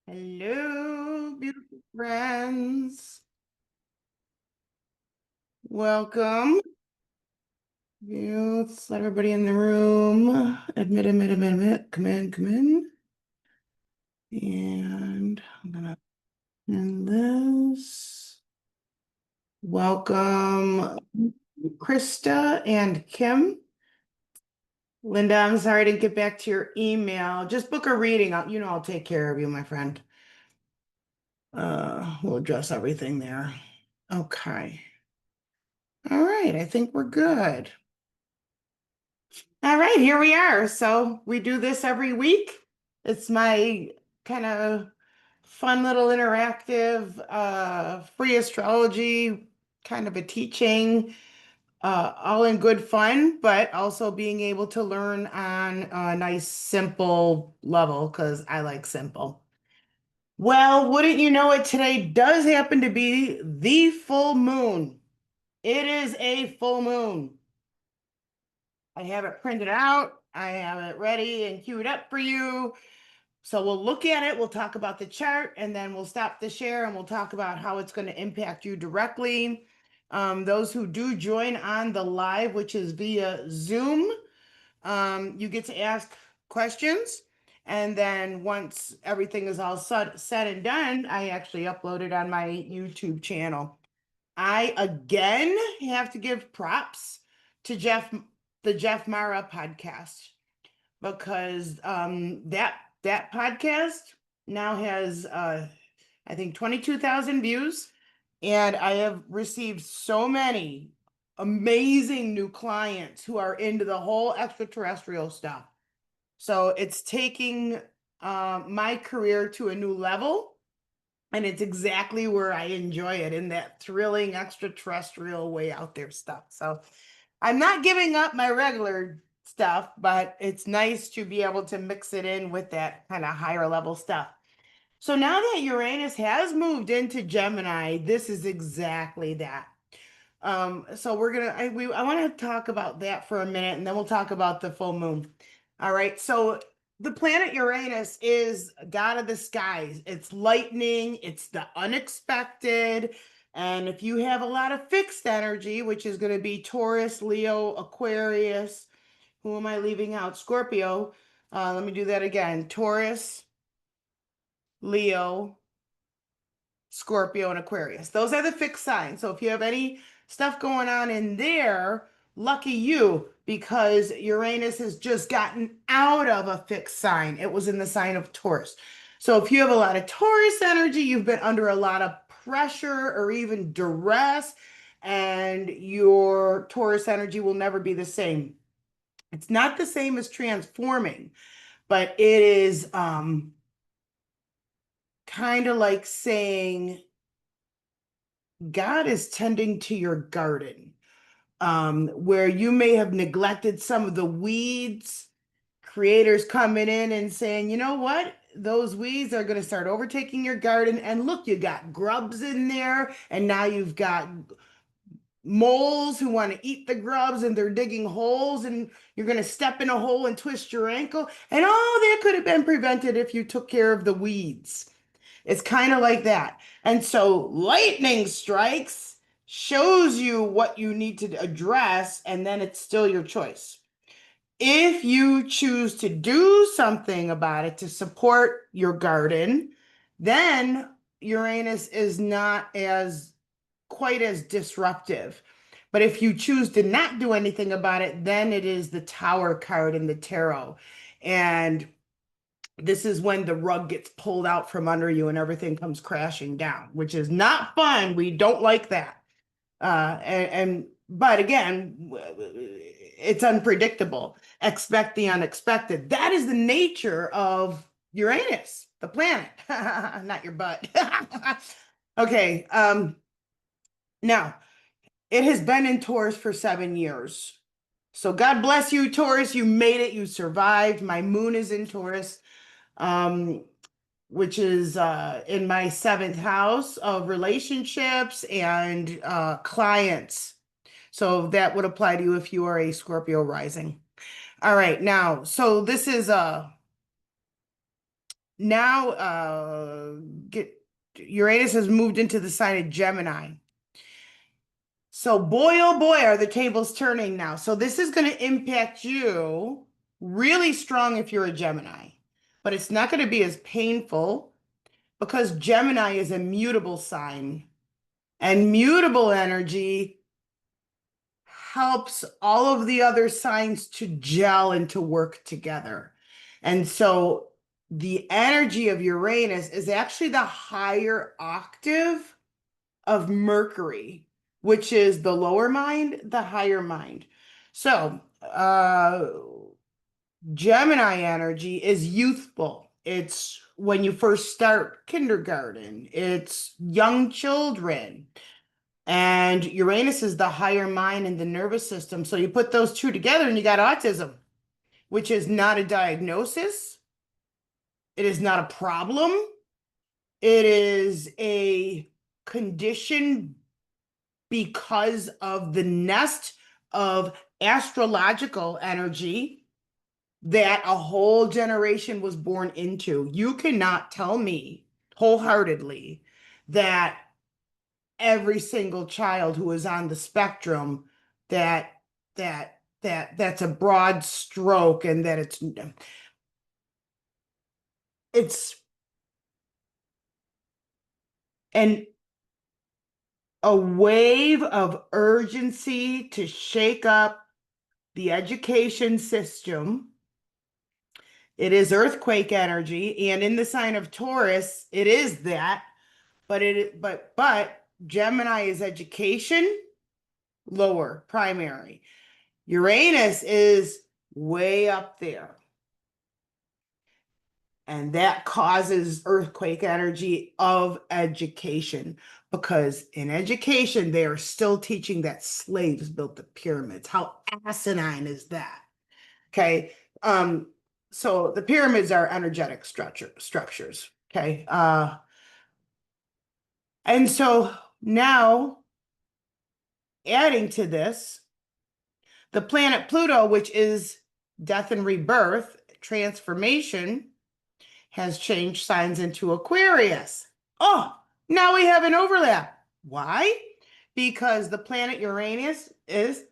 Hello, beautiful friends. Welcome. Let's let everybody in the room. Admit. Come in. And I'm gonna end this. Welcome, Krista and Kim. Linda, I'm sorry I didn't get back to your email. Just book a reading. I'll take care of you, my friend. We'll address everything there. Okay. All right, I think we're good. All right, here we are. So we do this every week. It's my kind of fun little interactive free astrology kind of a teaching, all in good fun, but also being able to learn on a nice simple level because I like simple. Well, wouldn't you know it, today does happen to be the full moon. It is a full moon. I have it printed out. I have it ready and queued up for you. So we'll look at it. We'll talk about the chart and then we'll stop the share and we'll talk about how it's going to impact you directly. Those who do join on the live, which is via Zoom, you get to ask questions. And then once everything is all said and done, I actually upload it on my YouTube channel. I again have to give props to the Jeff Mara podcast, because that podcast now has I think 22,000 views, and I have received so many amazing new clients who are into the whole extraterrestrial stuff. So it's taking my career to a new level. And it's exactly where I enjoy it, in that thrilling extraterrestrial way out there stuff. So I'm not giving up my regular stuff, but it's nice to be able to mix it in with that kind of higher level stuff. So now that Uranus has moved into Gemini, this is exactly that. So I want to talk about that for a minute, and then we'll talk about the full moon. All right. So the planet Uranus is god of the skies. It's lightning, it's the unexpected. And if you have a lot of fixed energy, which is going to be Taurus, Leo, Aquarius, who am I leaving out? Scorpio. Let me do that again. Taurus, Leo, Scorpio, and Aquarius. Those are the fixed signs. So if you have any stuff going on in there, lucky you, because Uranus has just gotten out of a fixed sign. It was in the sign of Taurus. So if you have a lot of Taurus energy, you've been under a lot of pressure or even duress, and your Taurus energy will never be the same. It's not the same as transforming, but it is kind of like saying God is tending to your garden, where you may have neglected some of the weeds. Creators coming in and saying, you know what? Those weeds are going to start overtaking your garden. And look, you got grubs in there, and now you've got moles who want to eat the grubs, and they're digging holes, and you're going to step in a hole and twist your ankle. And all that could have been prevented if you took care of the weeds. It's kind of like that. And so lightning strikes, shows you what you need to address, and then it's still your choice. If you choose to do something about it to support your garden, then Uranus is not as quite as disruptive. But if you choose to not do anything about it, then it is the Tower card in the tarot. And this is when the rug gets pulled out from under you and everything comes crashing down, which is not fun. We don't like that. But again, it's unpredictable. Expect the unexpected. That is the nature of Uranus, the planet, not your butt. Okay. Now it has been in Taurus for 7 years. So God bless you, Taurus. You made it. You survived. My moon is in Taurus. Um, which is in my seventh house of relationships and clients. So that would apply to you if you are a Scorpio rising. All right, now, so this is now get Uranus has moved into the sign of Gemini. So boy, oh boy, are the tables turning now. So this is going to impact you really strong if you're a Gemini, but it's not going to be as painful because Gemini is a mutable sign, and mutable energy helps all of the other signs to gel and to work together. And so the energy of Uranus is actually the higher octave of Mercury, which is the lower mind, the higher mind. So, Gemini energy is youthful. It's when you first start kindergarten, it's young children. And Uranus is the higher mind and the nervous system. So you put those two together and you got autism, which is not a diagnosis. It is not a problem. It is a condition because of the nest of astrological energy that a whole generation was born into. You cannot tell me wholeheartedly that every single child who is on the spectrum that that's a broad stroke and that it's an a wave of urgency to shake up the education system. It is earthquake energy, and in the sign of Taurus, it is that, but Gemini is education, lower, primary. Uranus is way up there. And that causes earthquake energy of education because in education, they are still teaching that slaves built the pyramids. How asinine is that? Okay. So the pyramids are energetic structures. Okay. And so now adding to this, the planet Pluto, which is death and rebirth, transformation, has changed signs into Aquarius. Oh, now we have an overlap. Why? Because the planet Uranus is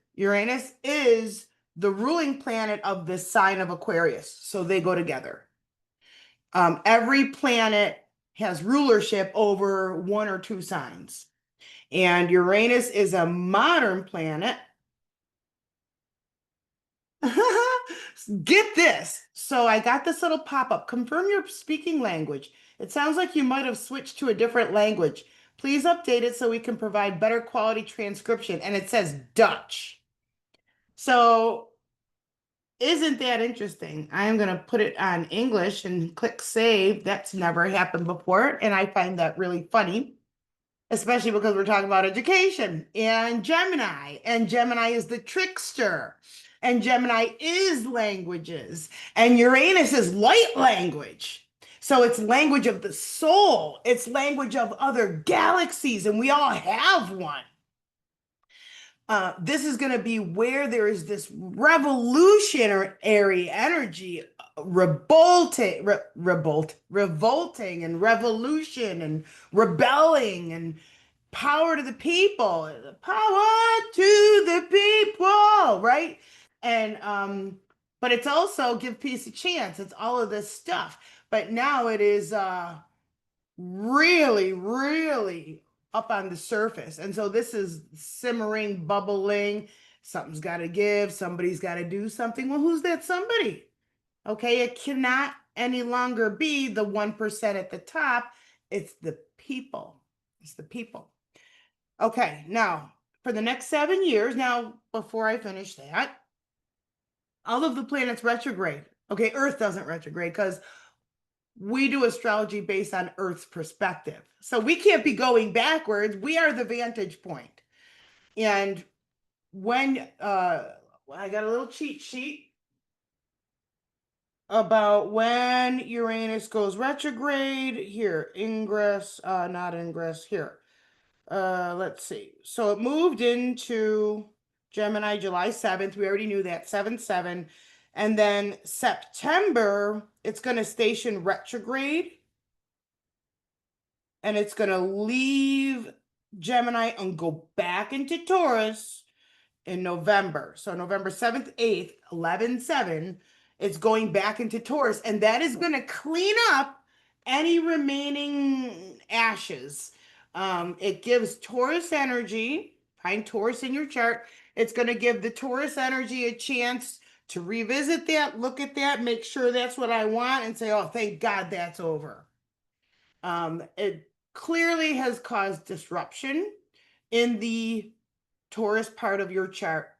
the ruling planet of the sign of Aquarius. So they go together. Every planet has rulership over one or two signs. And Uranus is a modern planet. Get this. So I got this little pop-up. Confirm your speaking language. It sounds like you might have switched to a different language. Please update it so we can provide better quality transcription. And it says Dutch. So isn't that interesting? I am going to put it on English and click save. That's never happened before. And I find that really funny, especially because we're talking about education and Gemini is the trickster, and Gemini is languages, and Uranus is light language. So it's language of the soul, it's language of other galaxies, and we all have one. This is going to be where there is this revolutionary energy, revolting and revolution and rebelling and power to the people, power to the people, right? And but it's also give peace a chance. It's all of this stuff. But now it is really, really up on the surface. And so this is simmering, bubbling. Something's got to give. Somebody's got to do something. Well, who's that somebody? Okay, it cannot any longer be the 1% at the top. It's the people. It's the people. Okay, now for the next 7 years, now before I finish that, all of the planets retrograde. Okay, Earth doesn't retrograde because we do astrology based on Earth's perspective. So we can't be going backwards. We are the vantage point. And when I got a little cheat sheet about when Uranus goes retrograde. Here, ingress, not ingress, here. Let's see. So it moved into Gemini July 7th. We already knew that, 7/7. And then September, it's going to station retrograde and it's going to leave Gemini and go back into Taurus in November. So November 7th, 8th, 11/7, it's going back into Taurus. And that is going to clean up any remaining ashes. It gives Taurus energy, find Taurus in your chart. It's going to give the Taurus energy a chance to revisit that, look at that, make sure that's what I want, and say, oh, thank God that's over. It clearly has caused disruption in the Taurus part of your chart.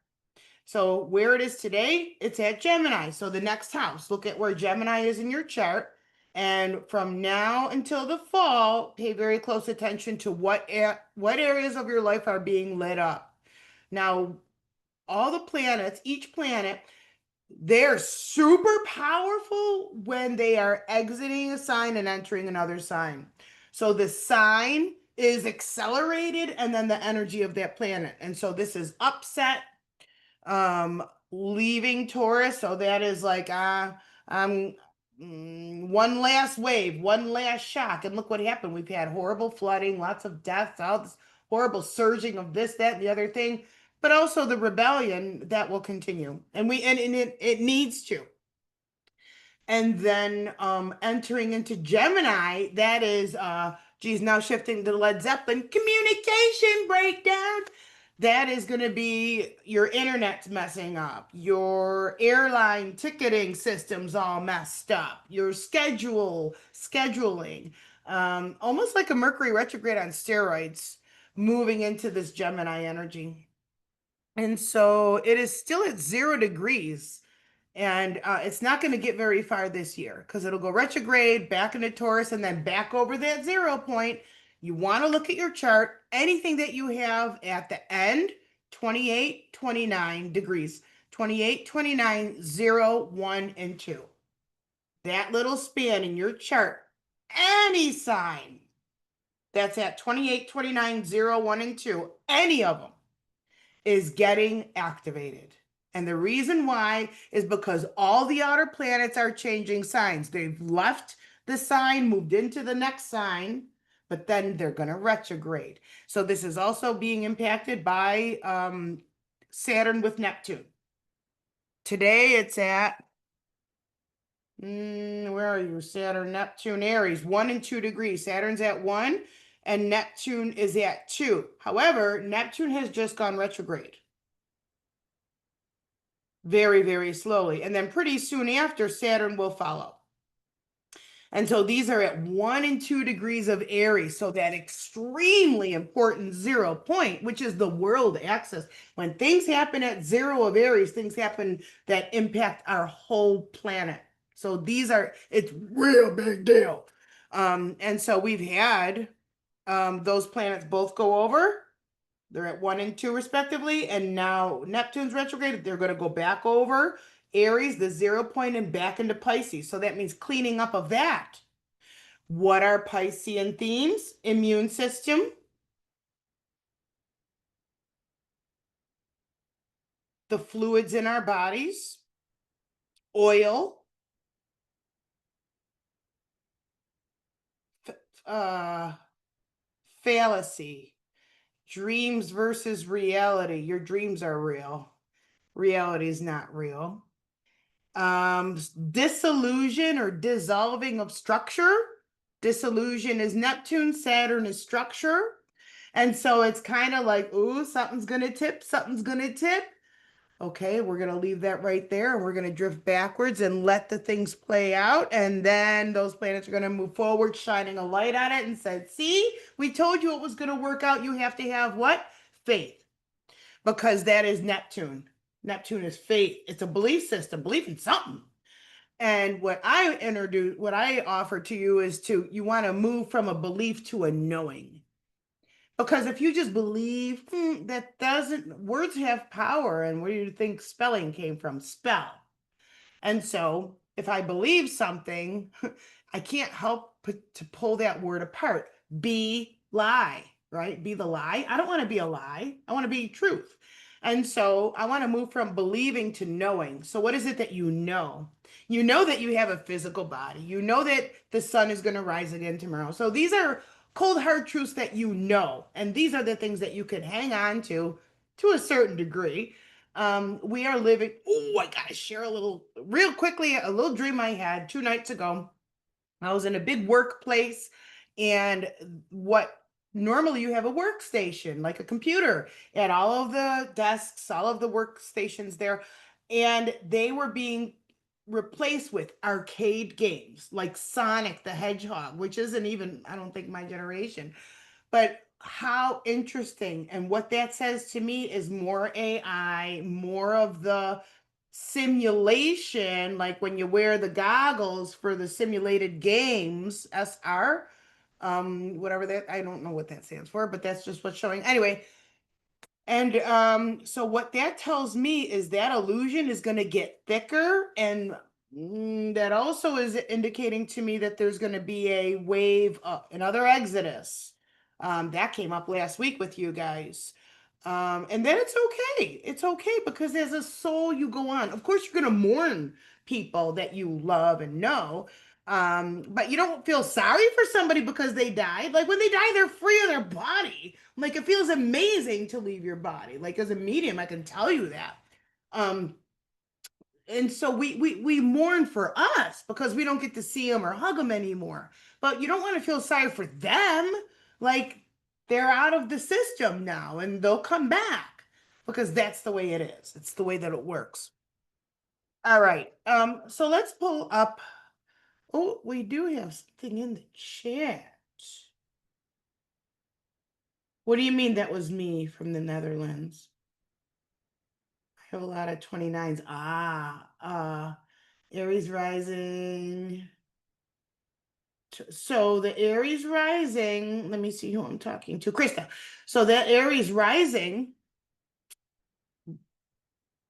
So where it is today, it's at Gemini. So the next house, look at where Gemini is in your chart. And from now until the fall, pay very close attention to what areas of your life are being lit up. Now, all the planets, each planet, they're super powerful when they are exiting a sign and entering another sign. So the sign is accelerated and then the energy of that planet. And so this is upset, leaving Taurus. So that is like, I'm one last wave, one last shock. And look what happened. We've had horrible flooding, lots of deaths, all this horrible surging of this, that, and the other thing, but also the rebellion that will continue. And it needs to. And then entering into Gemini, that is geez, now shifting to Led Zeppelin, communication breakdown. That is going to be your internet's messing up, your airline ticketing system's all messed up, your scheduling, almost like a Mercury retrograde on steroids, moving into this Gemini energy. And so it is still at 0 degrees. And it's not going to get very far this year because it'll go retrograde back into Taurus and then back over that 0 point. You want to look at your chart, anything that you have at the end, 28, 29 degrees, 28, 29, 0, 1, and 2. That little span in your chart, any sign that's at 28, 29, 0, 1, and 2, any of them is getting activated. And the reason why is because all the outer planets are changing signs. They've left the sign, moved into the next sign, but then they're going to retrograde. So this is also being impacted by Saturn with Neptune. Today it's at, where are you? Saturn, Neptune, Aries, 1 and 2 degrees. Saturn's at 1 and Neptune is at 2. However, Neptune has just gone retrograde. Very, very slowly. And then pretty soon after, Saturn will follow. And so these are at 1 and 2 degrees of Aries. So that extremely important 0 point, which is the world axis. When things happen at 0 of Aries, things happen that impact our whole planet. So it's real big deal. And so we've had those planets both go over. They're at 1 and 2 respectively. And now Neptune's retrograde. They're going to go back over Aries, the 0 point, and back into Pisces. So that means cleaning up of that. What are Piscean themes? Immune system, the fluids in our bodies, oil, fallacy, dreams versus reality. Your dreams are real. Reality is not real. Dissolution or dissolving of structure. Dissolution is Neptune, Saturn is structure. And so it's kind of like, ooh, something's going to tip, something's going to tip. Okay, we're going to leave that right there and we're going to drift backwards and let the things play out. And then those planets are going to move forward, shining a light on it and said, see, we told you it was going to work out. You have to have what? Faith. Because that is Neptune. Neptune is faith. It's a belief system, belief in something. And what I offer to you is you want to move from a belief to a knowing. Because if you just believe, words have power. And where do you think spelling came from? Spell. And so if I believe something, I can't help but to pull that word apart. Be lie, right? Be the lie. I don't want to be a lie. I want to be truth. And so I want to move from believing to knowing. So what is it that you know? You know that you have a physical body. You know that the sun is going to rise again tomorrow. So these are cold hard truths that you know. And these are the things that you can hang on to a certain degree. We are living. Oh, I gotta share a little real quickly, a little dream I had 2 nights ago. I was in a big workplace, and what normally you have a workstation, like a computer, at all of the desks, all of the workstations there, and they were being replaced with arcade games like Sonic the Hedgehog, which isn't even, I don't think, my generation. But how interesting. And what that says to me is more AI, more of the simulation, like when you wear the goggles for the simulated games, SR, whatever that, I don't know what that stands for, but that's just what's showing. Anyway, and so what that tells me is that illusion is going to get thicker, and that also is indicating to me that there's going to be a wave, another exodus. That came up last week with you guys. And then it's okay. It's okay because as a soul, you go on. Of course, you're going to mourn people that you love and know. But you don't feel sorry for somebody because they died. Like when they die, they're free of their body. Like it feels amazing to leave your body. Like as a medium, I can tell you that. Um, and so we mourn for us because we don't get to see them or hug them anymore. But you don't want to feel sorry for them. Like they're out of the system now and they'll come back because that's the way it is. It's the way that it works. All right. So let's pull up. Oh, we do have something in the chat. What do you mean that was me from the Netherlands? I have a lot of 29s. Aries rising. So the Aries rising, let me see who I'm talking to. Krista. So the Aries rising,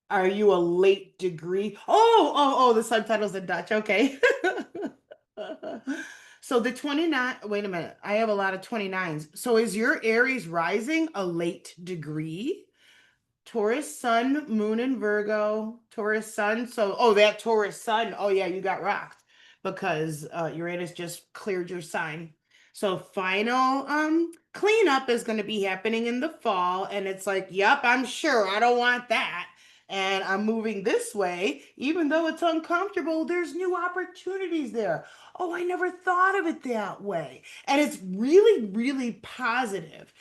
are you a late degree? Oh, the subtitles in Dutch. Okay. So the 29, wait a minute. I have a lot of 29s. So is your Aries rising a late degree? Taurus sun, moon in Virgo, Taurus sun. So, oh, that Taurus sun. Oh, yeah, you got rocked because Uranus just cleared your sign. So, final cleanup is going to be happening in the fall. And it's like, yep, I'm sure I don't want that. And I'm moving this way, even though it's uncomfortable, there's new opportunities there. Oh, I never thought of it that way. And it's really, really positive.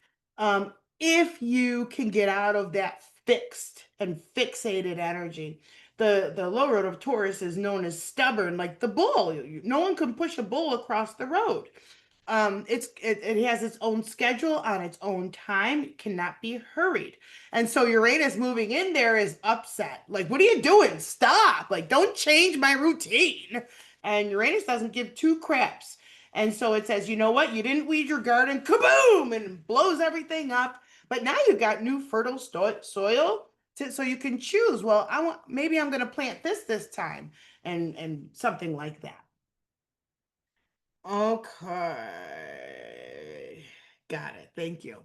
If you can get out of that fixed and fixated energy. The low road of Taurus is known as stubborn, like the bull. No one can push a bull across the road. It has its own schedule on its own time. It cannot be hurried. And so Uranus moving in there is upset. Like, what are you doing? Stop. Like, don't change my routine. And Uranus doesn't give two craps. And so it says, you know what? You didn't weed your garden, kaboom, and blows everything up. But now you've got new fertile soil so you can choose. Well, maybe I'm going to plant this time, and something like that. Okay. Got it. Thank you.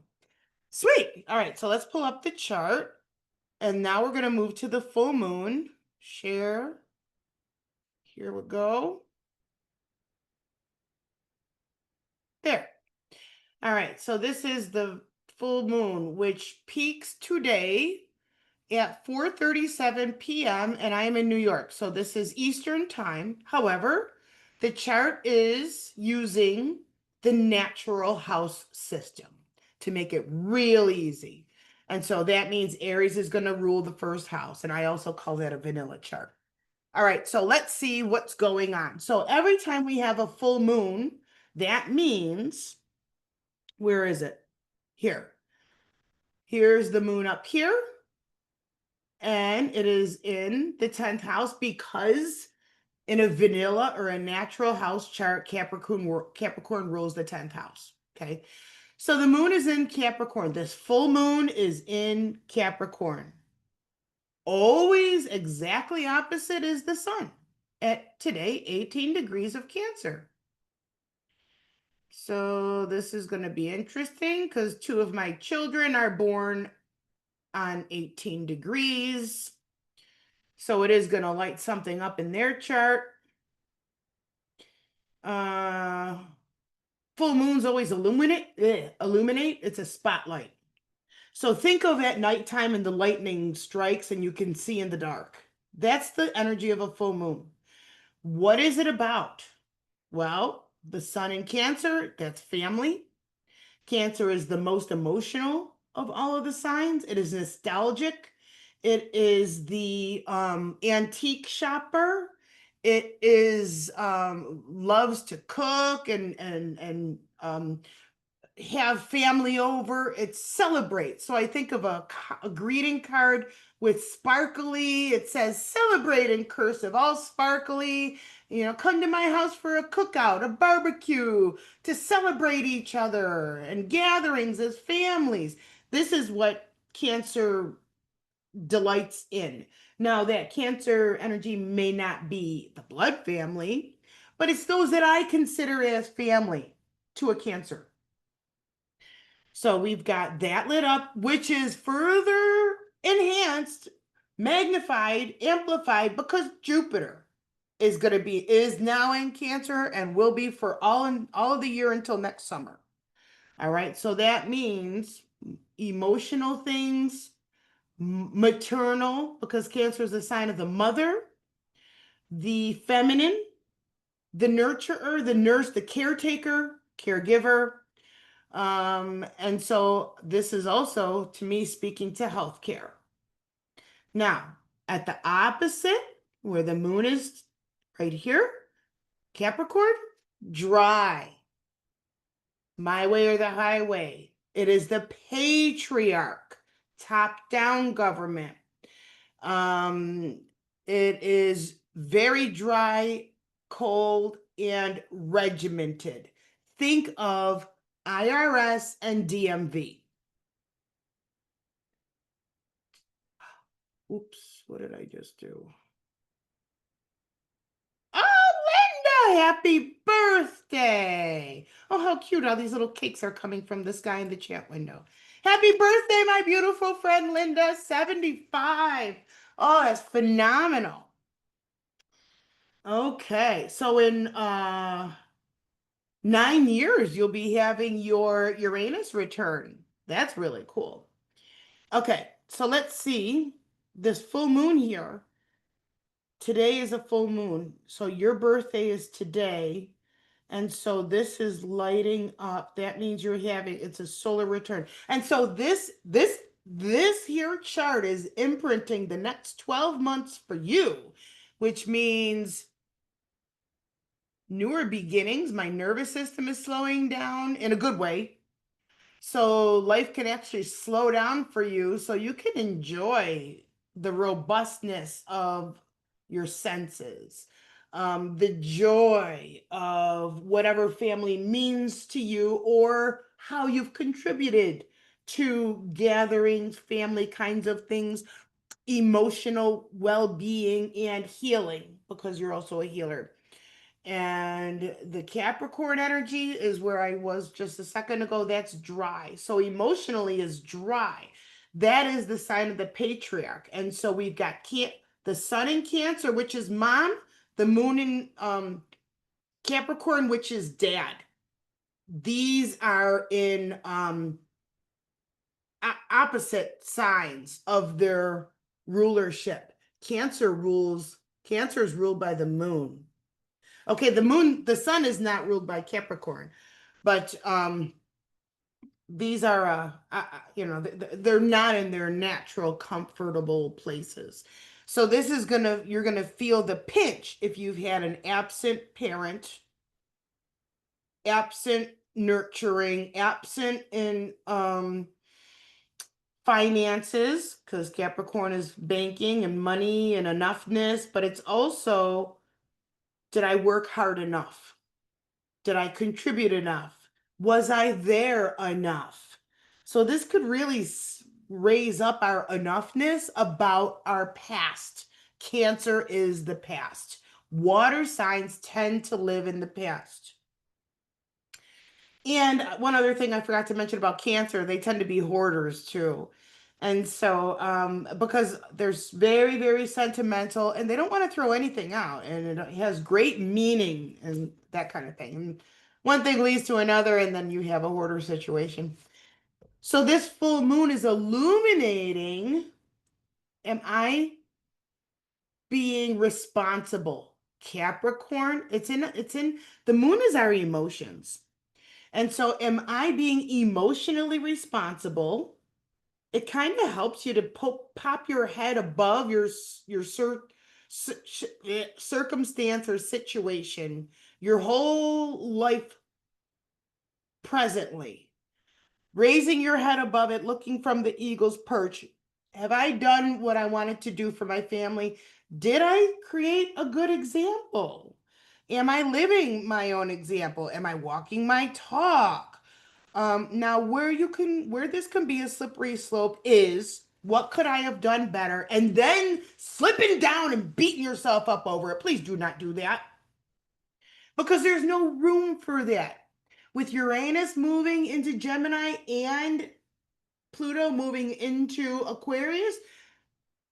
Sweet. All right. So let's pull up the chart. And now we're going to move to the full moon. Share. Here we go. There. All right. So this is the full moon, which peaks today at 4:37 p.m. and I am in New York. So this is Eastern time. However, the chart is using the natural house system to make it real easy. And so that means Aries is going to rule the first house. And I also call that a vanilla chart. All right, so let's see what's going on. So every time we have a full moon, that means, where is it? Here. Here's the moon up here. And it is in the 10th house because in a vanilla or a natural house chart, Capricorn rules the 10th house. Okay. So the moon is in Capricorn. This full moon is in Capricorn. Always exactly opposite is the sun at today, 18 degrees of Cancer. So this is going to be interesting because two of my children are born on 18 degrees. So it is going to light something up in their chart. Uh, Full moons always illuminate. It's a spotlight. So think of at nighttime and the lightning strikes and you can see in the dark. That's the energy of a full moon. What is it about? Well, the sun in Cancer, that's family. Cancer is the most emotional of all of the signs. It is nostalgic. It is the antique shopper. It is loves to cook and have family over. It celebrates. So I think of a greeting card with sparkly. It says celebrate in cursive, all sparkly. Come to my house for a cookout, a barbecue, to celebrate each other and gatherings as families. This is what Cancer delights in. Now, that Cancer energy may not be the blood family, but it's those that I consider as family to a Cancer. So we've got that lit up, which is further enhanced, magnified, amplified because Jupiter is now in Cancer and will be for all of the year until next summer. All right. So that means emotional things, maternal, because Cancer is a sign of the mother, the feminine, the nurturer, the nurse, the caretaker, caregiver. And so this is also to me speaking to healthcare. Now, at the opposite, where the moon is right here, Capricorn, dry. My way or the highway. It is the patriarch, top-down government. Um, it is very dry, cold, and regimented. Think of IRS and DMV. Oops, what did I just do? Oh, Linda, happy birthday. Oh, how cute. All these little cakes are coming from this guy in the chat window. Happy birthday, my beautiful friend Linda, 75. Oh, that's phenomenal. Okay, so in 9 years, you'll be having your Uranus return. That's really cool. Okay, so let's see this full moon here. Today is a full moon. So your birthday is today. And so this is lighting up. That means it's a solar return. And so this here chart is imprinting the next 12 months for you, which means newer beginnings. My nervous system is slowing down in a good way. So life can actually slow down for you so you can enjoy the robustness of your senses, the joy of whatever family means to you or how you've contributed to gatherings, family kinds of things, emotional well-being and healing, because you're also a healer. And the Capricorn energy is where I was just a second ago. That's dry. So emotionally is dry. That is the sign of the patriarch. And so we've got the sun in Cancer, which is mom, the moon in Capricorn, which is dad. These are in opposite signs of their rulership. Cancer is ruled by the moon. Okay, the sun is not ruled by Capricorn, but these are they're not in their natural comfortable places. So you're gonna feel the pinch if you've had an absent parent, absent nurturing, absent in finances, because Capricorn is banking and money and enoughness, but it's also, did I work hard enough? Did I contribute enough? Was I there enough? So this could really raise up our enoughness about our past. Cancer is the past. Water signs tend to live in the past. And one other thing I forgot to mention about Cancer, they tend to be hoarders too. And so, because there's very, very sentimental and they don't want to throw anything out and it has great meaning and that kind of thing. And one thing leads to another, and then you have a hoarder situation. So this full moon is illuminating, am I being responsible? Capricorn, it's in the moon is our emotions. And so am I being emotionally responsible? It kind of helps you to pop your head above your circumstance or situation, your whole life presently, raising your head above it, looking from the eagle's perch. Have I done what I wanted to do for my family? Did I create a good example? Am I living my own example? Am I walking my talk? Now where this can be a slippery slope is what could I have done better? And then slipping down and beating yourself up over it. Please do not do that because there's no room for that. With Uranus moving into Gemini and Pluto moving into Aquarius,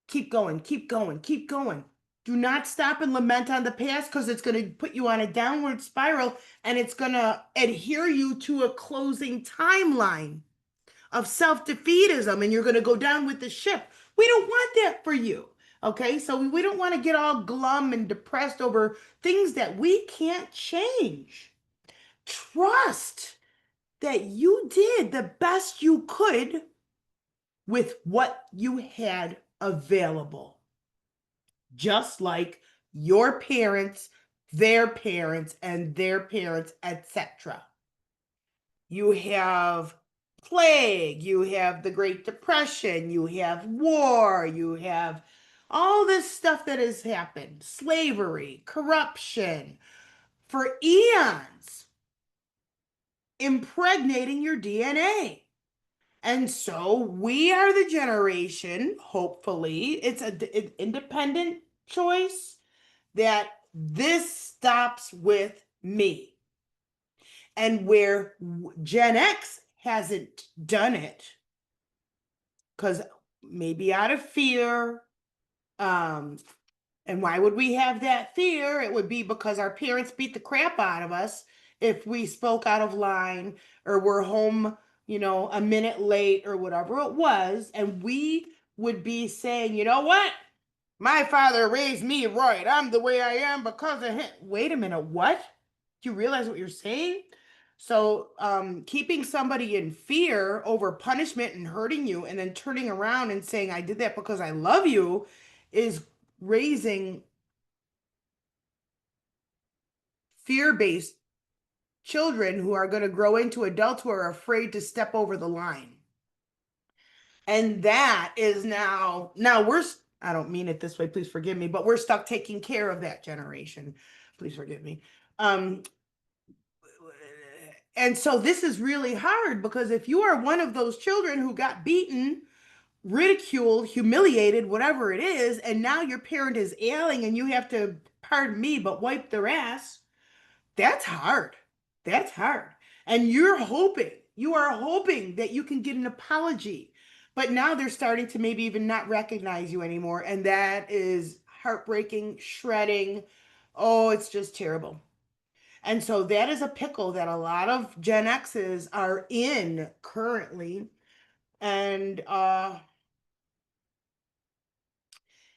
keep going, keep going, keep going. Do not stop and lament on the past because it's going to put you on a downward spiral and it's going to adhere you to a closing timeline of self-defeatism and you're going to go down with the ship. We don't want that for you. Okay, so we don't want to get all glum and depressed over things that we can't change. Trust that you did the best you could with what you had available. Just like your parents, and their parents, etc. You have plague, you have the Great Depression, you have war, you have all this stuff that has happened, slavery, corruption, for eons, impregnating your DNA. And so we are the generation, hopefully, it's an independent choice that this stops with me. And where Gen X hasn't done it, because maybe out of fear, um, and why would we have that fear? It would be because our parents beat the crap out of us if we spoke out of line or were home, a minute late or whatever it was. And we would be saying, you know what? My father raised me right. I'm the way I am because of him. Wait a minute, what? Do you realize what you're saying? So, keeping somebody in fear over punishment and hurting you, and then turning around and saying, I did that because I love you, is raising fear based children who are going to grow into adults who are afraid to step over the line. And that is now I don't mean it this way, please forgive me, but we're stuck taking care of that generation. Please forgive me. Um, and so this is really hard because if you are one of those children who got beaten, ridiculed, humiliated, whatever it is, and now your parent is ailing and you have to, pardon me, but wipe their ass, that's hard. That's hard. And you are hoping that you can get an apology. But now they're starting to maybe even not recognize you anymore. And that is heartbreaking, shredding. Oh, it's just terrible. And so that is a pickle that a lot of Gen X's are in currently. And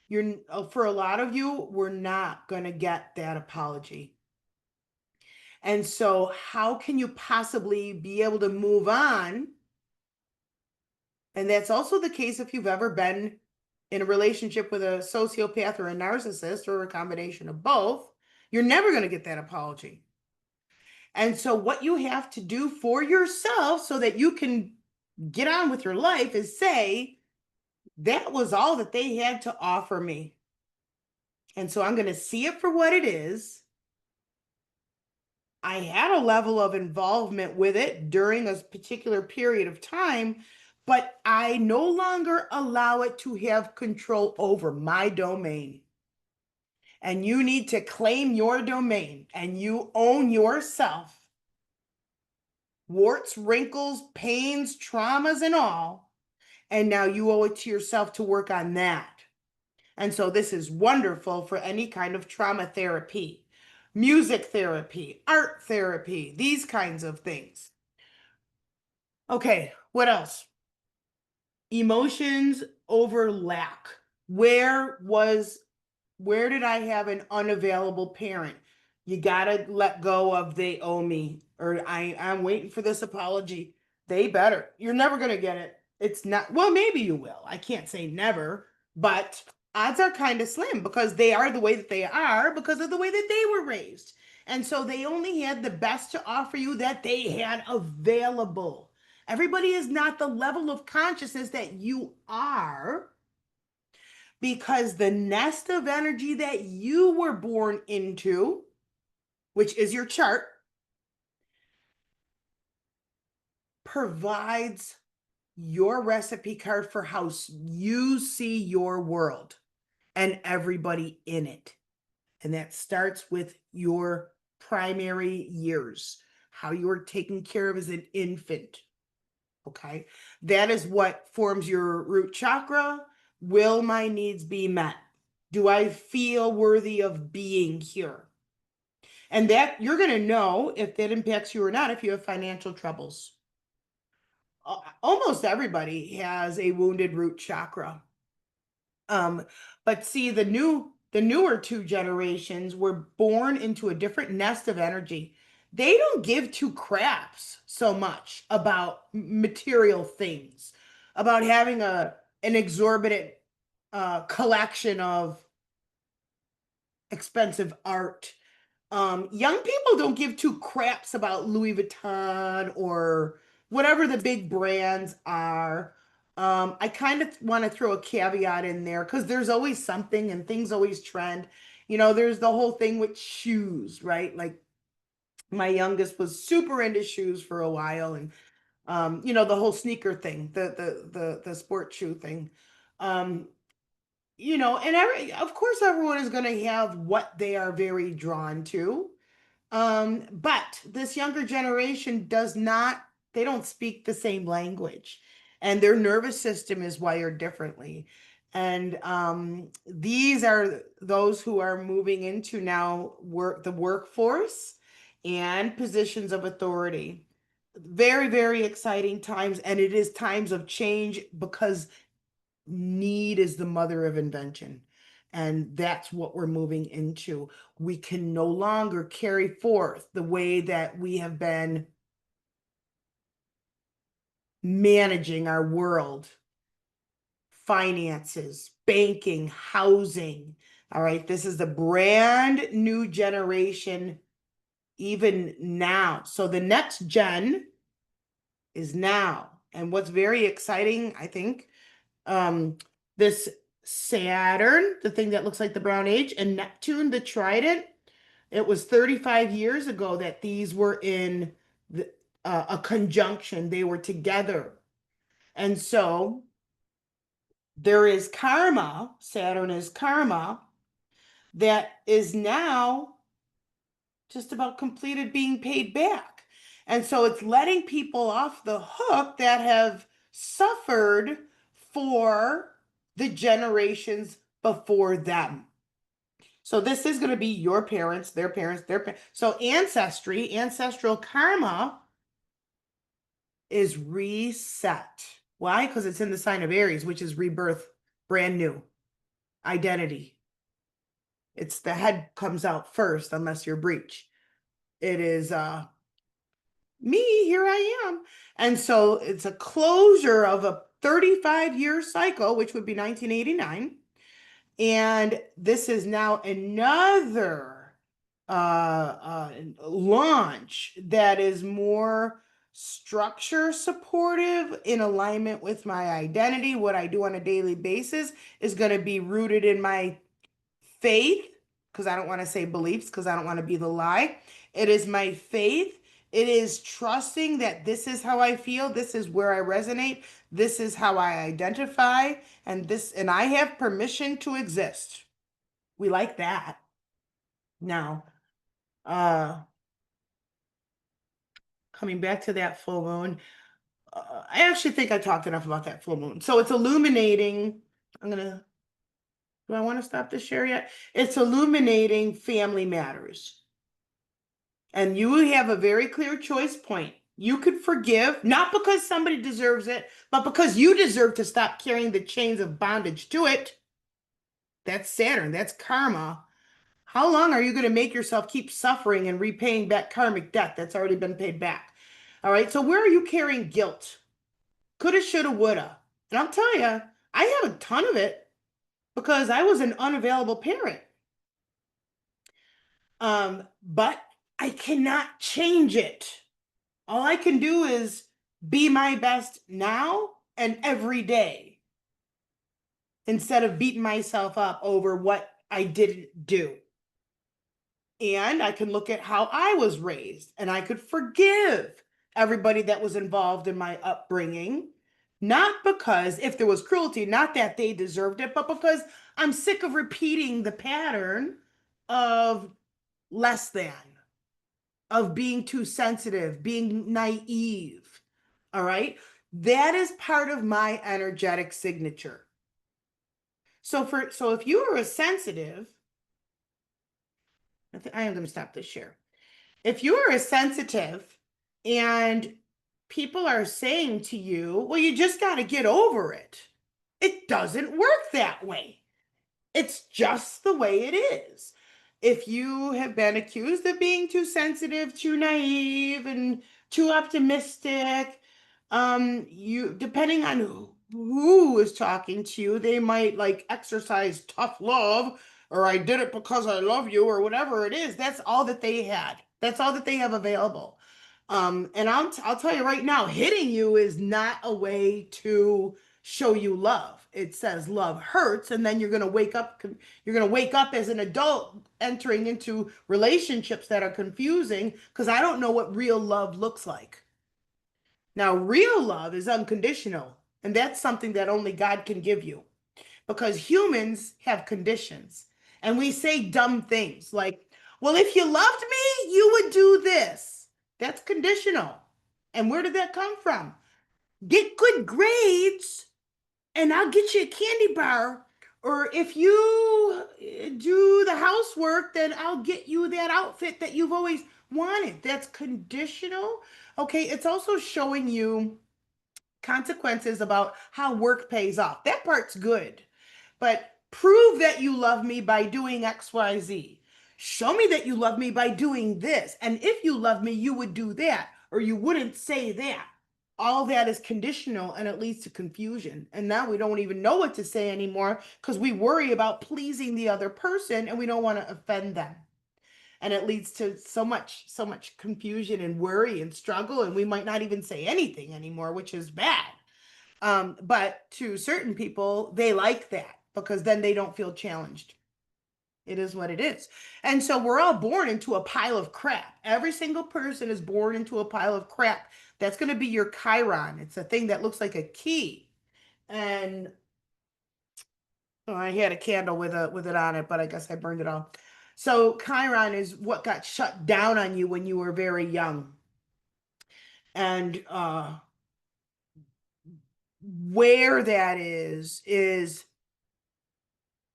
you're for a lot of you, we're not going to get that apology. And so, how can you possibly be able to move on? And that's also the case if you've ever been in a relationship with a sociopath or a narcissist or a combination of both. You're never going to get that apology. And so, what you have to do for yourself so that you can get on with your life is say, that was all that they had to offer me. And so, I'm going to see it for what it is. I had a level of involvement with it during a particular period of time, but I no longer allow it to have control over my domain. And you need to claim your domain and you own yourself, warts, wrinkles, pains, traumas, and all. And now you owe it to yourself to work on that. And so this is wonderful for any kind of trauma therapy, music therapy, art therapy, these kinds of things. Okay, what else? Emotions over lack. Where was where did I have an unavailable parent? You gotta let go of they owe me, or I'm waiting for this apology. They better. You're never gonna get it. It's not, well, maybe you will. I can't say never, but odds are kind of slim because they are the way that they are because of the way that they were raised. And so they only had the best to offer you that they had available. Everybody is not the level of consciousness that you are because the nest of energy that you were born into, which is your chart, provides your recipe card for how you see your world and everybody in it. And that starts with your primary years, how you were taken care of as an infant. Okay. That is what forms your root chakra. Will my needs be met? Do I feel worthy of being here? And that you're going to know if that impacts you or not if you have financial troubles. Almost everybody has a wounded root chakra. But see, the newer two generations were born into a different nest of energy. They don't give two craps so much about material things, about having an exorbitant collection of expensive art. Young people don't give two craps about Louis Vuitton or whatever the big brands are. I kind of want to throw a caveat in there because there's always something and things always trend. There's the whole thing with shoes, right? Like my youngest was super into shoes for a while, and the whole sneaker thing, the sport shoe thing. Um, and of course everyone is going to have what they are very drawn to. But this younger generation they don't speak the same language, and their nervous system is wired differently. And these are those who are moving into now the workforce and positions of authority. Very, very exciting times, and it is times of change because need is the mother of invention. And that's what we're moving into. We can no longer carry forth the way that we have been managing our world, finances, banking, housing. All right, this is the brand new generation, even now. So the next gen is now. And what's very exciting, I think, this Saturn, the thing that looks like the brown age, and Neptune, the trident. It was 35 years ago that these were in a conjunction. They were together. And so there is karma, Saturn is karma, that is now just about completed being paid back. And so it's letting people off the hook that have suffered for the generations before them. So this is going to be your parents, their parents, their parents. So ancestral karma is reset. Why? Because it's in the sign of Aries, which is rebirth, brand new identity. It's the head comes out first, unless you're breech. It is me, here I am. And so it's a closure of a 35-year cycle, which would be 1989. And this is now another launch that is more structure supportive in alignment with my identity. What I do on a daily basis is going to be rooted in my faith, because I don't want to say beliefs, because I don't want to be the lie. It is my faith. It is trusting that this is how I feel, this is where I resonate, this is how I identify, and I have permission to exist. We like that. Now, uh coming back to that full moon, I actually think I talked enough about that full moon. So it's illuminating. I'm gonna, do I want to stop the share yet? It's illuminating family matters. And you have a very clear choice point. You could forgive, not because somebody deserves it, but because you deserve to stop carrying the chains of bondage to it. That's Saturn, that's karma. How long are you going to make yourself keep suffering and repaying back karmic debt that's already been paid back? All right, so where are you carrying guilt? Coulda, shoulda, woulda. And I'll tell you, I have a ton of it because I was an unavailable parent. But I cannot change it. All I can do is be my best now and every day instead of beating myself up over what I didn't do. And I can look at how I was raised and I could forgive everybody that was involved in my upbringing. Not because if there was cruelty, not that they deserved it, but because I'm sick of repeating the pattern of less than, of being too sensitive, being naive. All right. That is part of my energetic signature. So if you are a sensitive, I am going to stop this share. If you are a sensitive and people are saying to you, well, you just got to get over it. It doesn't work that way. It's just the way it is. If you have been accused of being too sensitive, too naive, and too optimistic, you depending on who is talking to you, they might like exercise tough love, or I did it because I love you, or whatever it is. That's all that they had. That's all that they have available. And I'll tell you right now, hitting you is not a way to show you love. It says love hurts, and then you're gonna wake up as an adult entering into relationships that are confusing because I don't know what real love looks like. Now, real love is unconditional, and that's something that only God can give you because humans have conditions. And we say dumb things like, well, if you loved me, you would do this. That's conditional. And where did that come from? Get good grades and I'll get you a candy bar. Or if you do the housework, then I'll get you that outfit that you've always wanted. That's conditional. Okay, it's also showing you consequences about how work pays off. That part's good. But prove that you love me by doing XYZ. Show me that you love me by doing this. And if you love me, you would do that, or you wouldn't say that. All that is conditional and it leads to confusion. And now we don't even know what to say anymore because we worry about pleasing the other person and we don't want to offend them. And it leads to so much confusion and worry and struggle. And we might not even say anything anymore, which is bad. But to certain people, they like that because then they don't feel challenged. It is what it is. And so we're all born into a pile of crap. Every single person is born into a pile of crap. That's going to be your Chiron. It's a thing that looks like a key. And oh, I had a candle with it on it, but I guess I burned it off. So Chiron is what got shut down on you when you were very young. And where that is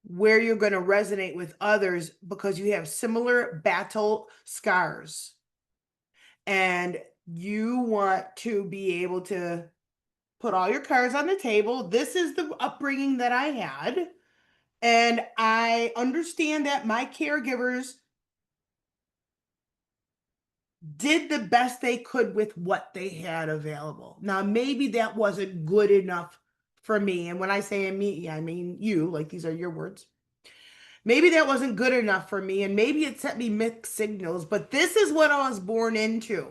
where you're going to resonate with others because you have similar battle scars and you want to be able to put all your cards on the table. This is the upbringing that I had, and I understand that my caregivers did the best they could with what they had available. Now, maybe that wasn't good enough for me. And when I say me, I mean you, like these are your words. Maybe that wasn't good enough for me, and maybe it sent me mixed signals, but this is what I was born into.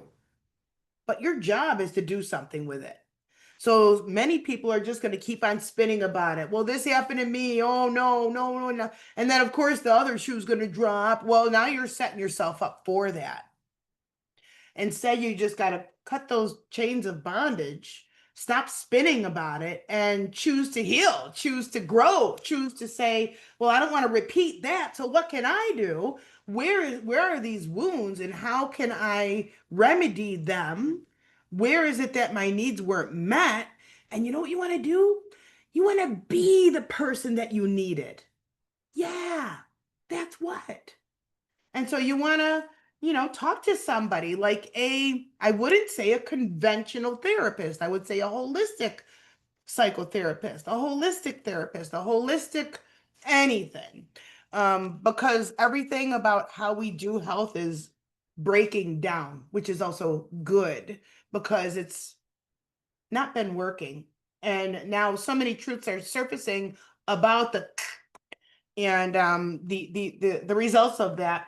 But your job is to do something with it. So many people are just going to keep on spinning about it. Well, this happened to me. Oh, no, no, no, no. And then, of course, the other shoe's going to drop. Well, now you're setting yourself up for that. Instead, you just got to cut those chains of bondage, stop spinning about it, and choose to heal, choose to grow, choose to say, well, I don't want to repeat that. So what can I do? Where are these wounds and how can I remedy them? Where is it that my needs weren't met? And you know what you want to do? You want to be the person that you needed. Yeah, that's what. And so you want to, talk to somebody like I wouldn't say a conventional therapist. I would say a holistic psychotherapist, a holistic anything. Because everything about how we do health is breaking down, which is also good because it's not been working. And now so many truths are surfacing about the results of that.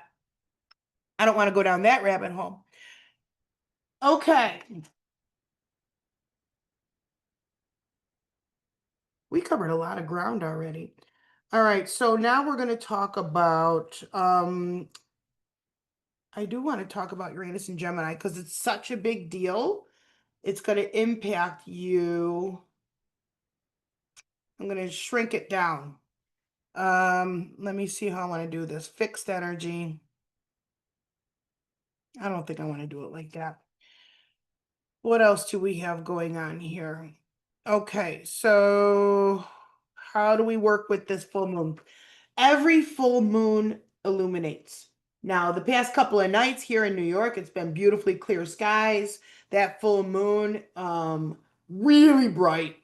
I don't want to go down that rabbit hole. Okay, we covered a lot of ground already. All right, so now we're going to talk about I do want to talk about Uranus and Gemini because it's such a big deal. It's going to impact you. I'm going to shrink it down. Let me see how I want to do this. Fixed energy. I don't think I want to do it like that. What else do we have going on here? Okay, so how do we work with this full moon? Every full moon illuminates. Now, the past couple of nights here in New York, it's been beautifully clear skies. That full moon, really bright.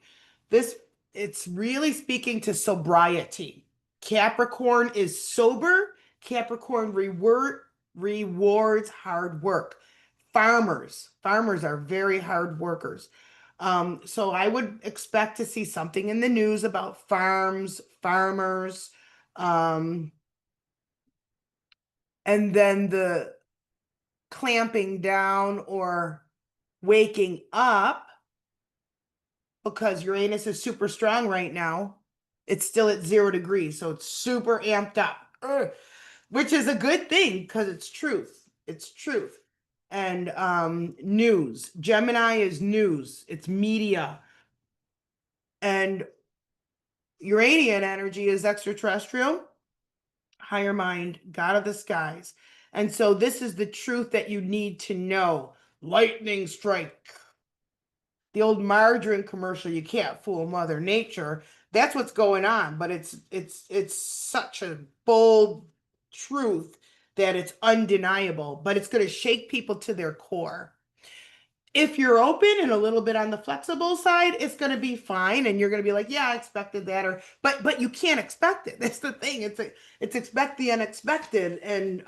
This, it's really speaking to sobriety. Capricorn is sober. Capricorn rewards hard work. Farmers are very hard workers. So I would expect to see something in the news about farmers, um, and then the clamping down or waking up because Uranus is super strong right now. It's still at 0 degrees, so it's super amped up. Ugh. Which is a good thing because it's truth. It's truth. And news. Gemini is news. It's media. And Uranian energy is extraterrestrial, higher mind, God of the skies. And so this is the truth that you need to know. Lightning strike. The old margarine commercial, you can't fool Mother Nature. That's what's going on, but it's such a bold truth that it's undeniable, but it's going to shake people to their core. If you're open and a little bit on the flexible side, it's going to be fine, and you're going to be like, yeah, I expected that, or but you can't expect it. That's the thing. It's expect the unexpected, and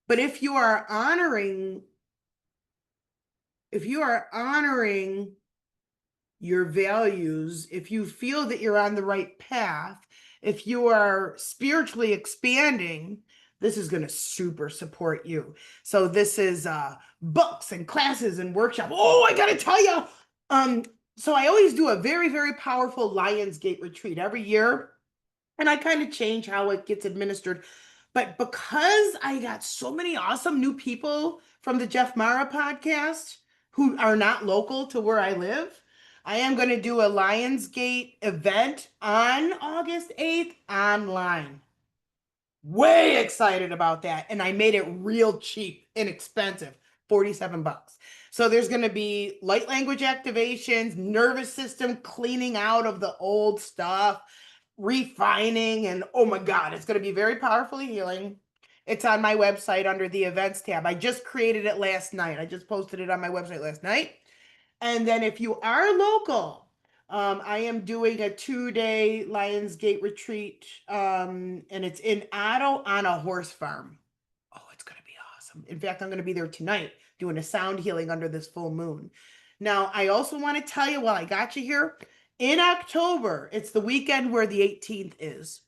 but if you are honoring your values, if you feel that you're on the right path, if you are spiritually expanding, this is going to super support you. So this is books and classes and workshop. Oh, I got to tell you. Um, so I always do a very, very powerful Lionsgate retreat every year. And I kind of change how it gets administered. But because I got so many awesome new people from the Jeff Mara podcast who are not local to where I live, I am going to do a Lionsgate event on August 8th online. Way excited about that. And I made it real cheap, inexpensive, 47 bucks. So there's going to be light language activations, nervous system cleaning out of the old stuff, refining, and oh my God, it's going to be very powerfully healing. It's on my website under the events tab. I just created it last night. I just posted it on my website last night. And then if you are local, I am doing a 2-day Lionsgate retreat, and it's in Otto on a horse farm. Oh, it's going to be awesome. In fact, I'm going to be there tonight doing a sound healing under this full moon. Now, I also want to tell you while I got you here, in October, it's the weekend where the 18th is.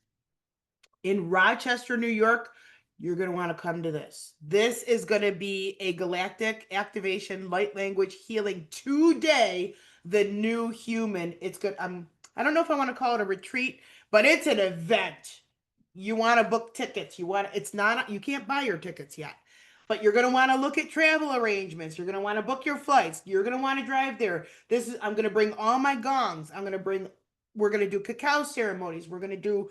In Rochester, New York, you're going to want to come to this. This is going to be a galactic activation, light language healing 2-day, the new human. It's good. I don't know if I want to call it a retreat, but it's an event. You want to book tickets. It's not, you can't buy your tickets yet, but you're going to want to look at travel arrangements. You're going to want to book your flights. You're going to want to drive there. I'm going to bring all my gongs. We're going to do cacao ceremonies. We're going to do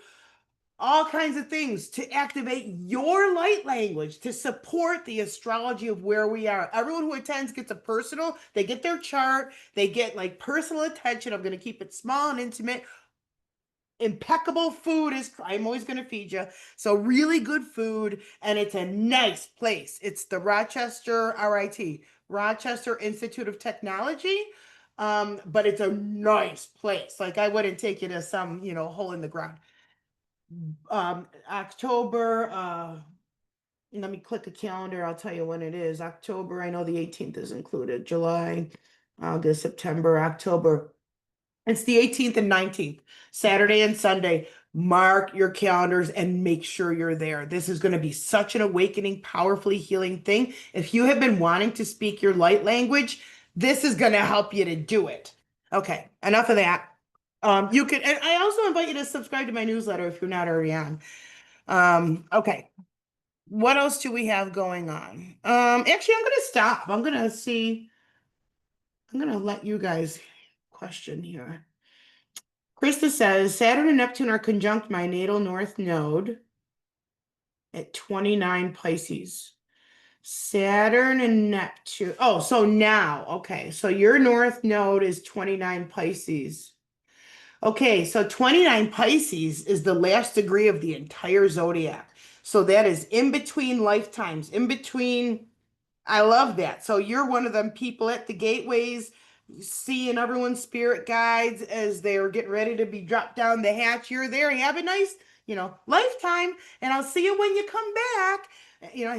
all kinds of things to activate your light language to support the astrology of where we are. Everyone who attends gets a personal, they get their chart, they get like personal attention. I'm going to keep it small and intimate. Impeccable food is, I'm always going to feed you. So really good food, and it's a nice place. It's the Rochester RIT, Rochester Institute of Technology. But it's a nice place. Like I wouldn't take you to some, hole in the ground. October, let me click a calendar. I'll tell you when it is. October, I know the 18th is included. July, August, September, October. It's the 18th and 19th, Saturday and Sunday. Mark your calendars and make sure you're there. This is going to be such an awakening, powerfully healing thing. If you have been wanting to speak your light language, this is going to help you to do it. Okay, enough of that. You can, and I also invite you to subscribe to my newsletter if you're not already on. Okay. What else do we have going on? Actually, I'm gonna stop. I'm gonna see. I'm gonna let you guys question here. Krista says Saturn and Neptune are conjunct my natal north node at 29 Pisces. Saturn and Neptune. Oh, so now, okay. So your north node is 29 Pisces. Okay, so 29 Pisces is the last degree of the entire zodiac. So that is in between lifetimes, in between. I love that. So you're one of them people at the gateways, seeing everyone's spirit guides as they're getting ready to be dropped down the hatch. You're there. Have a nice, lifetime, and I'll see you when you come back.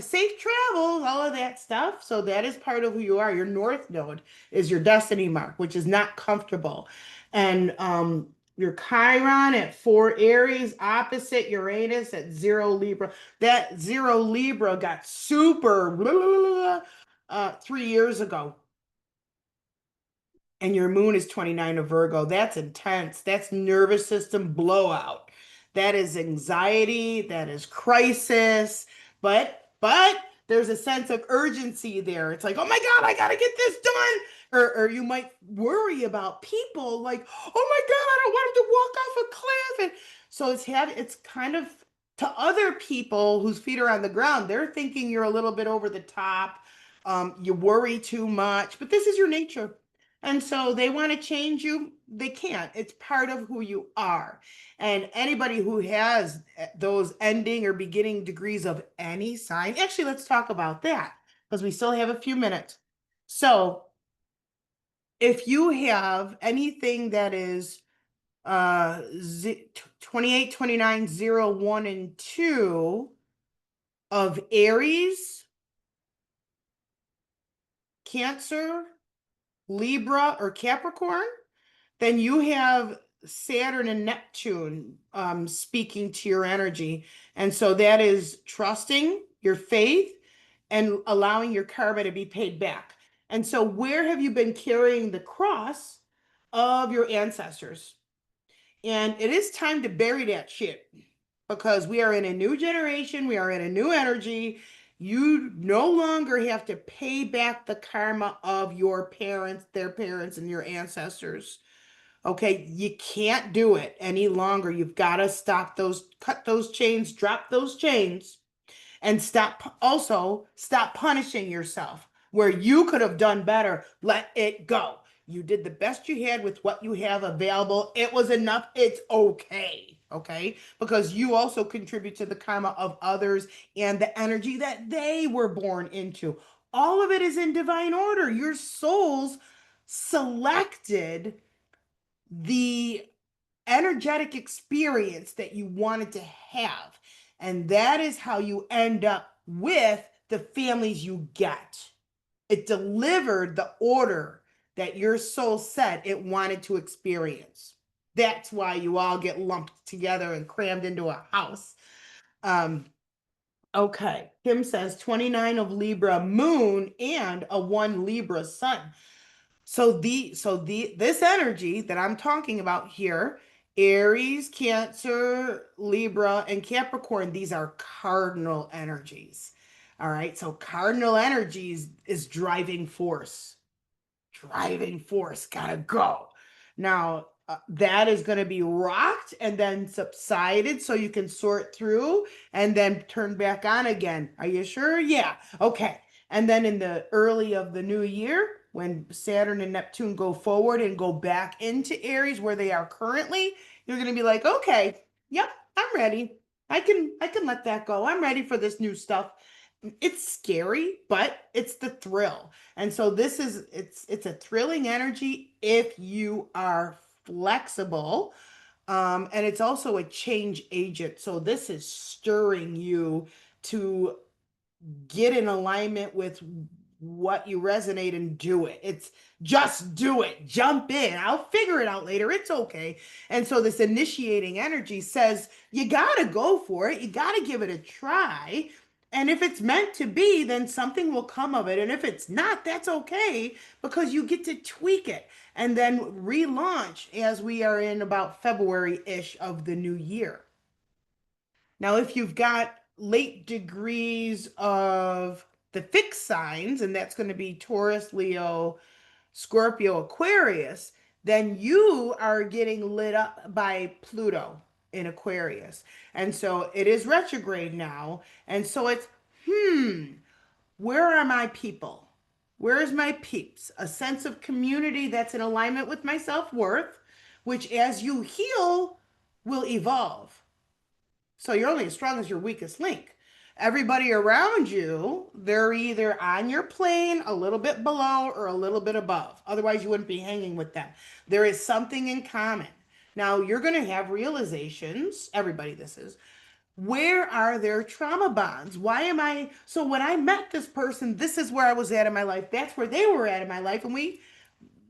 Safe travels, all of that stuff. So that is part of who you are. Your North Node is your destiny mark, which is not comfortable. And your Chiron at 4 Aries, opposite Uranus at 0 Libra. That 0 Libra got super 3 years ago. And your moon is 29 of Virgo. That's intense. That's nervous system blowout. That is anxiety. That is crisis. But there's a sense of urgency there. It's like, oh my God, I gotta get this done. Or you might worry about people like, oh my God, I don't want them to walk off a cliff. And so it's kind of to other people whose feet are on the ground, they're thinking you're a little bit over the top. You worry too much, but this is your nature. And so they want to change you. They can't. It's part of who you are. And anybody who has those ending or beginning degrees of any sign, actually, let's talk about that because we still have a few minutes. So if you have anything that is 28, 29, 0, 1, and 2 of Aries, Cancer, Libra, or Capricorn, then you have Saturn and Neptune speaking to your energy. And so that is trusting your faith and allowing your karma to be paid back. And so, where have you been carrying the cross of your ancestors? And it is time to bury that shit because we are in a new generation, we are in a new energy. You no longer have to pay back the karma of your parents, their parents, and your ancestors. Okay, you can't do it any longer. You've got to cut those chains, drop those chains, and stop punishing yourself where you could have done better. Let it go. You did the best you had with what you have available. It was enough. It's okay. Okay, because you also contribute to the karma of others and the energy that they were born into. All of it is in divine order. Your souls selected the energetic experience that you wanted to have. And that is how you end up with the families you get. It delivered the order that your soul said it wanted to experience. That's why you all get lumped together and crammed into a house. Okay. Kim says 29 of Libra moon and a 1 Libra sun. This energy that I'm talking about here, Aries, Cancer, Libra, and Capricorn, these are cardinal energies. All right, so cardinal energies is driving force. Driving force, gotta go. Now, that is going to be rocked and then subsided so you can sort through and then turn back on again. Are you sure? Yeah. Okay. And then in the early of the new year, when Saturn and Neptune go forward and go back into Aries where they are currently, you're going to be like, okay, yep, I'm ready. I can let that go. I'm ready for this new stuff. It's scary, but it's the thrill. And so this is it's a thrilling energy if you are flexible. And it's also a change agent. So this is stirring you to get in alignment with what you resonate and do it. It's just do it. Jump in. I'll figure it out later. It's okay. And so this initiating energy says you got to go for it. You got to give it a try. And if it's meant to be, then something will come of it. And if it's not, that's okay because you get to tweak it and then relaunch as we are in about February-ish of the new year. Now, if you've got late degrees of the fixed signs, and that's going to be Taurus, Leo, Scorpio, Aquarius, then you are getting lit up by Pluto in Aquarius. And so it is retrograde now. And so it's, where are my people? Where is my peeps? A sense of community that's in alignment with my self-worth, which as you heal will evolve. So you're only as strong as your weakest link. Everybody around you, they're either on your plane, a little bit below, or a little bit above. Otherwise, you wouldn't be hanging with them. There is something in common. Now, you're going to have realizations, everybody this is. Where are their trauma bonds? Why am I? So when I met this person, this is where I was at in my life. That's where they were at in my life. And we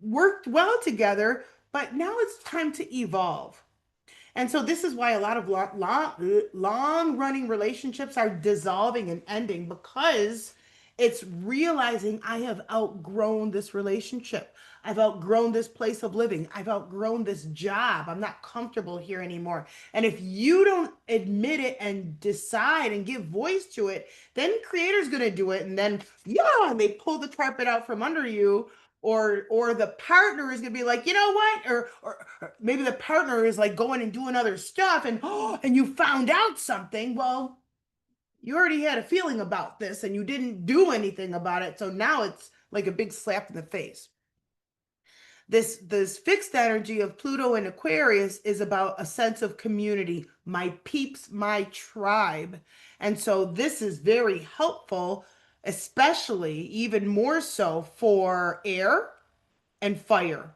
worked well together. But now it's time to evolve. And so this is why a lot of long running relationships are dissolving and ending because it's realizing I have outgrown this relationship. I've outgrown this place of living. I've outgrown this job. I'm not comfortable here anymore. And if you don't admit it and decide and give voice to it, then creator's going to do it. And then, yeah, and they pull the carpet out from under you or the partner is gonna be like, you know what? Or maybe the partner is like going and doing other stuff and oh, and you found out something. Well, you already had a feeling about this and you didn't do anything about it. So now it's like a big slap in the face. This fixed energy of Pluto and Aquarius is about a sense of community, my peeps, my tribe. And so this is very helpful, especially even more so for air and fire.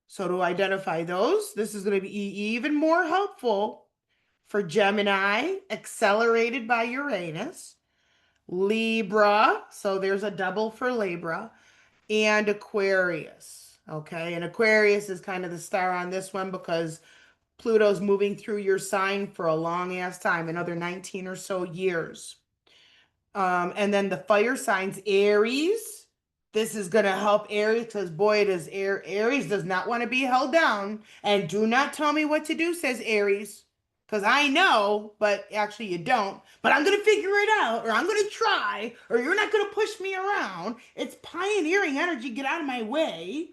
So to identify those, this is going to be even more helpful for Gemini, accelerated by Uranus, Libra, so there's a double for Libra, and Aquarius. Okay, and Aquarius is kind of the star on this one because Pluto's moving through your sign for a long ass time, another 19 or so years. And then the fire signs, Aries. This is going to help Aries because boy, does Aries does not want to be held down. And do not tell me what to do, says Aries. Because I know, but actually you don't. But I'm going to figure it out, or I'm going to try, or you're not going to push me around. It's pioneering energy. Get out of my way.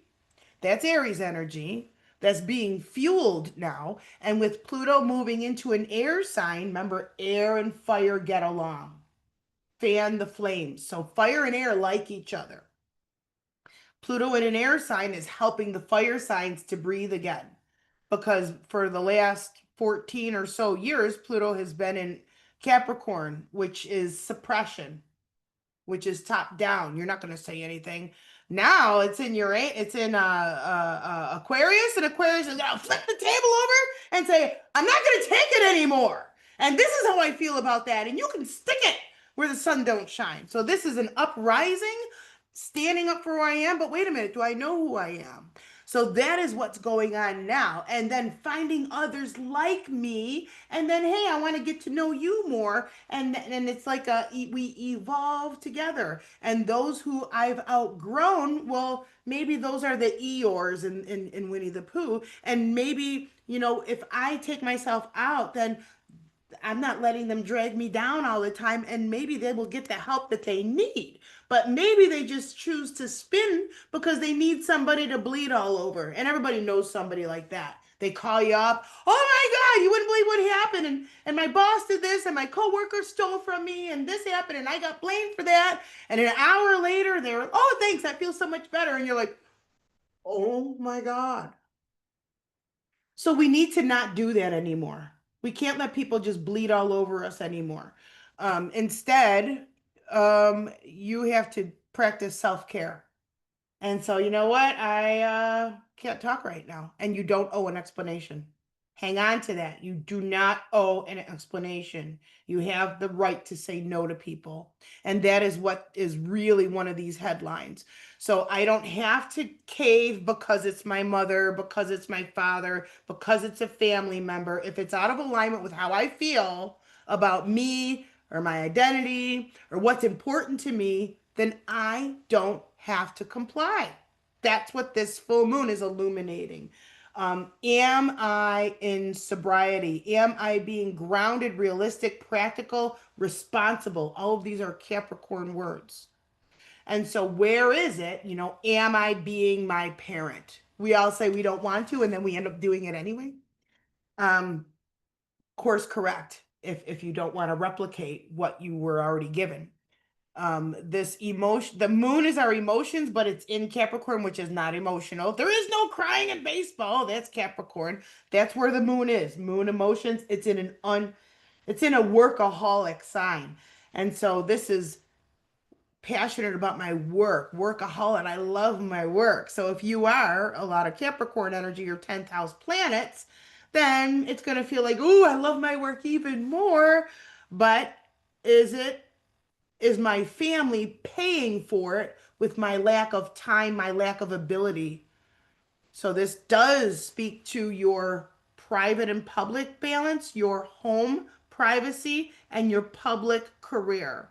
That's Aries energy. That's being fueled now. And with Pluto moving into an air sign, remember, air and fire get along. Fan the flames. So fire and air like each other. Pluto in an air sign is helping the fire signs to breathe again. Because for the last 14 or so years, Pluto has been in Capricorn, which is suppression, which is top down. You're not going to say anything. Now it's in Aquarius, and Aquarius is going to flip the table over and say, I'm not going to take it anymore. And this is how I feel about that. And you can stick it where the sun don't shine. So this is an uprising, standing up for who I am. But wait a minute, do I know who I am? So that is what's going on now. And then finding others like me. And then, hey, I want to get to know you more. And it's like we evolve together. And those who I've outgrown, well, maybe those are the Eeyores in Winnie the Pooh. And maybe, if I take myself out, then I'm not letting them drag me down all the time, and maybe they will get the help that they need. But maybe they just choose to spin because they need somebody to bleed all over. And everybody knows somebody like that. They call you up, oh my God, you wouldn't believe what happened. And my boss did this, and my coworker stole from me, and this happened, and I got blamed for that. And an hour later, they're, oh, thanks, I feel so much better. And you're like, oh my God. So we need to not do that anymore. We can't let people just bleed all over us anymore. Instead, you have to practice self-care. And so, you know what? I can't talk right now. And you don't owe an explanation. Hang on to that. You do not owe an explanation. You have the right to say no to people. And that is what is really one of these headlines. So I don't have to cave because it's my mother, because it's my father, because it's a family member. If it's out of alignment with how I feel about me or my identity or what's important to me, then I don't have to comply. That's what this full moon is illuminating. Am I in sobriety? Am I being grounded, realistic, practical, responsible? All of these are Capricorn words. And so, where is it? Am I being my parent? We all say we don't want to, and then we end up doing it anyway. Um, course correct if you don't want to replicate what you were already given. This emotion, the moon is our emotions, but it's in Capricorn, which is not emotional. There is no crying in baseball. That's Capricorn. That's where the moon is. Moon emotions. It's in a workaholic sign. And so this is passionate about my work, workaholic. I love my work. So if you are a lot of Capricorn energy or 10th house planets, then it's going to feel like, ooh, I love my work even more. But is it is my family paying for it with my lack of time, my lack of ability? So this does speak to your private and public balance, your home privacy, and your public career.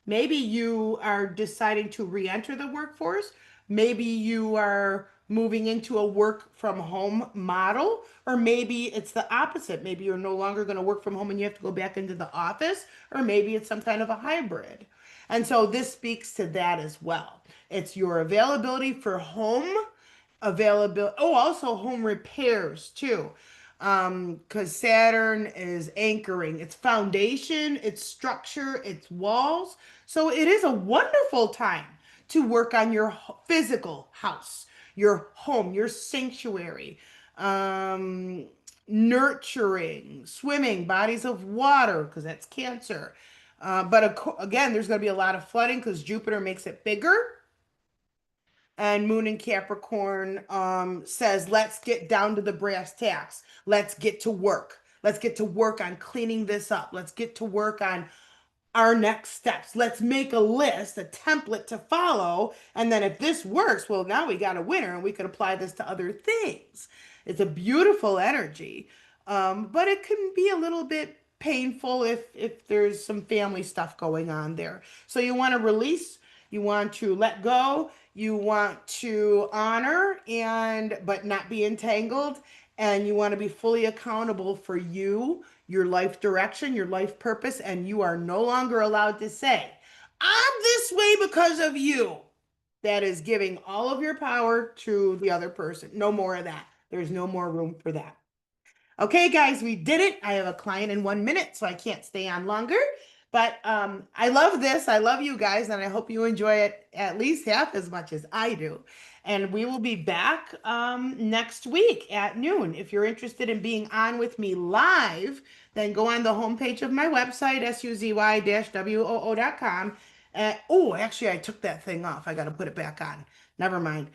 Maybe you are deciding to re-enter the workforce. Maybe you are moving into a work from home model, or maybe it's the opposite. Maybe you're no longer going to work from home and you have to go back into the office, or maybe it's some kind of a hybrid. And so this speaks to that as well. It's your availability for home availability. Oh, also home repairs too. Because Saturn is anchoring its foundation, its structure, its walls. So it is a wonderful time to work on your physical house, your home, your sanctuary, um, nurturing, swimming, bodies of water, because that's Cancer. But again, there's going to be a lot of flooding because Jupiter makes it bigger, and Moon in Capricorn says, let's get down to the brass tacks. Let's get to work. Let's get to work on cleaning this up. Let's get to work on our next steps. Let's make a list, a template to follow. And then if this works, well, now we got a winner and we can apply this to other things. It's a beautiful energy, but it can be a little bit painful if there's some family stuff going on there. So you want to release, you want to let go, you want to honor and but not be entangled, and you want to be fully accountable for you, your life direction, your life purpose, and you are no longer allowed to say, I'm this way because of you. That is giving all of your power to the other person. No more of that. There's no more room for that. Okay, guys, we did it. I have a client in 1 minute, so I can't stay on longer. But I love this. I love you guys, and I hope you enjoy it at least half as much as I do. And we will be back next week at noon. If you're interested in being on with me live, then go on the homepage of my website, suzy-woo.com. Oh, actually, I took that thing off. I got to put it back on. Never mind.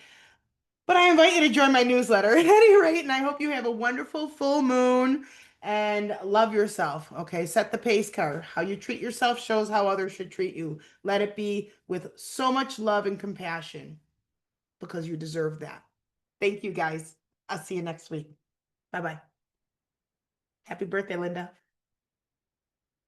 But I invite you to join my newsletter at any rate, and I hope you have a wonderful full moon and love yourself. Okay, set the pace car. How you treat yourself shows how others should treat you. Let it be with so much love and compassion because you deserve that. Thank you, guys. I'll see you next week. Bye bye. Happy birthday, Linda.